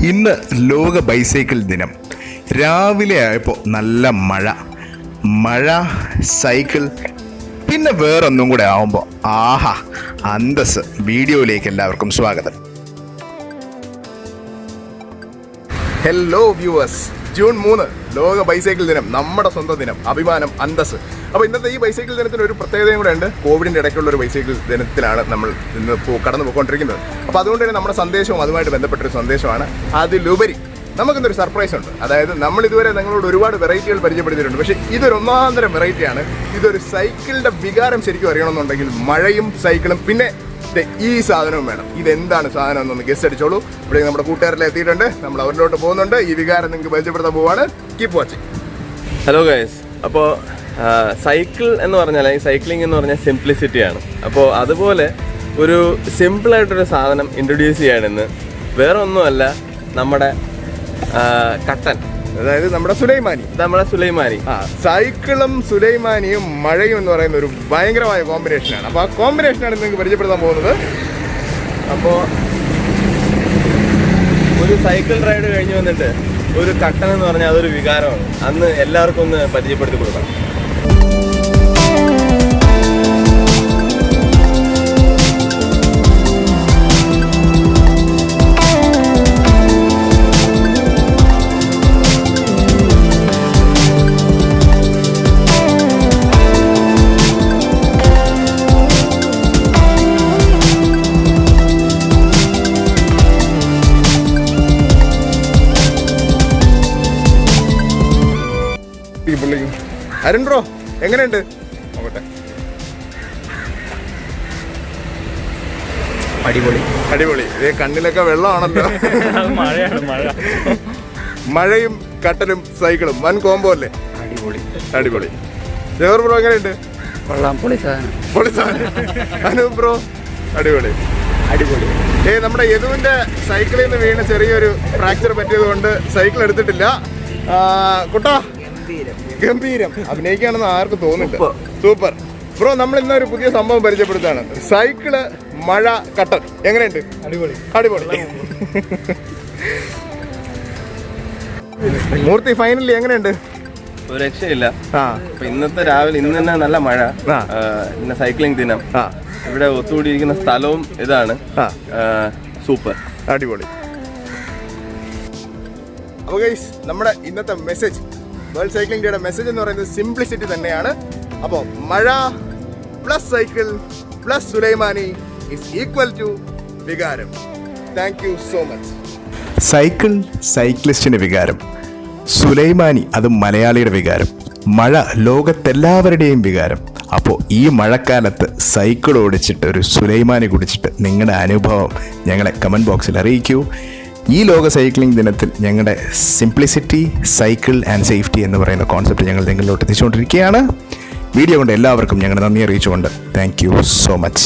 ഇന്ന് ലോക ബൈസൈക്കിൾ ദിനം. രാവിലെ ആയപ്പോൾ നല്ല മഴ, സൈക്കിൾ, പിന്നെ വേറൊന്നും കൂടെ ആവുമ്പോൾ ആഹാ അന്തസ്. വീഡിയോയിലേക്ക് എല്ലാവർക്കും സ്വാഗതം. ഹലോ വ്യൂവേഴ്സ്, ജൂൺ 3 ലോക ബൈസൈക്കിൾ ദിനം, നമ്മുടെ സ്വന്തം ദിനം, അഭിമാനം, അന്തസ്. അപ്പോൾ ഇന്നത്തെ ഈ ബൈസൈക്കിൾ ദിനത്തിന് ഒരു പ്രത്യേകതയും കൂടെ ഉണ്ട്. കോവിഡിൻ്റെ ഇടയ്ക്കുള്ള ഒരു ബൈസൈക്കിൾ ദിനത്തിലാണ് നമ്മൾ ഇന്ന് കടന്നു പോയിക്കൊണ്ടിരിക്കുന്നത്. അപ്പോൾ അതുകൊണ്ട് തന്നെ നമ്മുടെ സന്ദേശവും അതുമായിട്ട് ബന്ധപ്പെട്ടൊരു സന്ദേശമാണ്. അതിലുപരി നമുക്കിന്നൊരു സർപ്രൈസ് ഉണ്ട്. അതായത് നമ്മൾ ഇതുവരെ നിങ്ങളോട് ഒരുപാട് വെറൈറ്റികൾ പരിചയപ്പെടുത്തിയിട്ടുണ്ട്, പക്ഷേ ഇതൊരു ഒന്നാന്തരം വെറൈറ്റിയാണ്. ഇതൊരു സൈക്കിളിൻ്റെ വികാരം ശരിക്കും അറിയണമെന്നുണ്ടെങ്കിൽ മഴയും സൈക്കിളും പിന്നെ ഈ സാധനവും വേണം. ഇതെന്താണ് സാധനം എന്നൊന്ന് ഗസ്റ്റ് അടിച്ചോളൂ. ഇവിടെ നമ്മുടെ കൂട്ടുകാരെല്ലാം എത്തിയിട്ടുണ്ട്, നമ്മൾ അവരിലോട്ട് പോകുന്നുണ്ട്. ഈ വികാരം നിങ്ങൾക്ക് പരിചയപ്പെടുത്താൻ പോവാണ്. Keep watching. ഹലോ ഗൈസ്, അപ്പോൾ സൈക്കിൾ എന്ന് പറഞ്ഞാൽ ഈ സൈക്ലിംഗ് എന്ന് പറഞ്ഞാൽ സിംപ്ലിസിറ്റിയാണ്. അപ്പോൾ അതുപോലെ ഒരു സിമ്പിളായിട്ടൊരു സാധനം ഇൻട്രൊഡ്യൂസ് ചെയ്യാണെന്ന് വേറെ ഒന്നുമല്ല, നമ്മുടെ കട്ടൻ, അതായത് നമ്മുടെ സുലൈമാനി. സൈക്കിളും സുലൈമാനിയും മഴയും എന്ന് പറയുന്ന ഒരു ഭയങ്കരമായ കോമ്പിനേഷനാണ്. അപ്പോൾ ആ കോമ്പിനേഷനാണ് നിങ്ങൾക്ക് പരിചയപ്പെടുത്താൻ പോകുന്നത്. അപ്പോൾ ഒരു സൈക്കിൾ റൈഡ് കഴിഞ്ഞ് വന്നിട്ട് ഒരു കട്ടൻ എന്ന് പറഞ്ഞാൽ അതൊരു വികാരമാണ്. അന്ന് എല്ലാവർക്കും ഒന്ന് പരിചയപ്പെടുത്തി കൊടുക്കണം. അരുൺ ബ്രോ എങ്ങനെയുണ്ട്? നോക്കട്ടെ. അടിപൊളി. ഇതേ കണ്ണിലൊക്കെ വെള്ളമാണല്ലോ. മഴയും കട്ടലും സൈക്കിളും വൻ കോംബോ അല്ലേ? അടിപൊളി. ജവർ ബ്രോ എങ്ങനെയുണ്ട്? പൊളി സാധനം. അനൂപ് ബ്രോ അടിപൊളി. നമ്മുടെ യദുവിന്റെ സൈക്കിളിൽ നിന്ന് വീണ് ചെറിയൊരു ഫ്രാക്ചർ പറ്റിയത് കൊണ്ട് സൈക്കിൾ എടുത്തിട്ടില്ല. കുട്ടാ ഗംഭീരം. അഭിനയിക്കുകയാണെന്ന് ആർക്കും തോന്നില്ല. Super bro. നമ്മൾ ഇന്നൊരു പുതിയ സംഭവം പരിചയപ്പെടുത്താണ്. സൈക്കിള്, മഴ, കട്ടൻ. എങ്ങനെയുണ്ട്? അടിപൊളി. മൂർത്തി ഫൈനലി എങ്ങനെയുണ്ട്? ഒരു രക്ഷയില്ല. ഇന്നത്തെ രാവിലെ ഇന്ന് തന്നെ നല്ല മഴ, ഇന്ന് സൈക്ലിംഗ് ദിനം. ഇവിടെ ഒത്തുകൂടിയിരിക്കുന്ന സ്ഥലവും ഇതാണ്. സൂപ്പർ, അടിപൊളി. അപ്പോൾ ഗൈസ്, നമ്മുടെ ഇന്നത്തെ മെസ്സേജ്, വേൾഡ് സൈക്ലിംഗ് ഡേയുടെ മെസ്സേജ് എന്ന് പറയുന്നത് സിംപ്ലിസിറ്റി തന്നെയാണ്. അപ്പോൾ മഴ plus cycle plus Sulaimani is equal to വികാരം. Thank you so much. Cycle സൈക്ലിസ്റ്റിന് വികാരം, സുലൈമാനി അത് മലയാളിയുടെ വികാരം, മഴ ലോകത്തെല്ലാവരുടെയും വികാരം. അപ്പോൾ ഈ മഴക്കാലത്ത് സൈക്കിൾ ഓടിച്ചിട്ട് ഒരു സുലൈമാനി കുടിച്ചിട്ട് നിങ്ങളുടെ അനുഭവം ഞങ്ങളെ കമൻറ്റ് ബോക്സിൽ അറിയിക്കൂ. ഈ ലോക സൈക്ലിംഗ് ദിനത്തിൽ ഞങ്ങളുടെ സിംപ്ലിസിറ്റി, സൈക്കിൾ ആൻഡ് സേഫ്റ്റി എന്ന് പറയുന്ന കോൺസെപ്റ്റ് ഞങ്ങൾ നിങ്ങളിലോട്ട് എത്തിച്ചുകൊണ്ടിരിക്കുകയാണ്. വീഡിയോ കൊണ്ട് എല്ലാവർക്കും ഞങ്ങളുടെ നന്ദി അറിയിച്ചുകൊണ്ട് താങ്ക് യു സോ മച്ച്.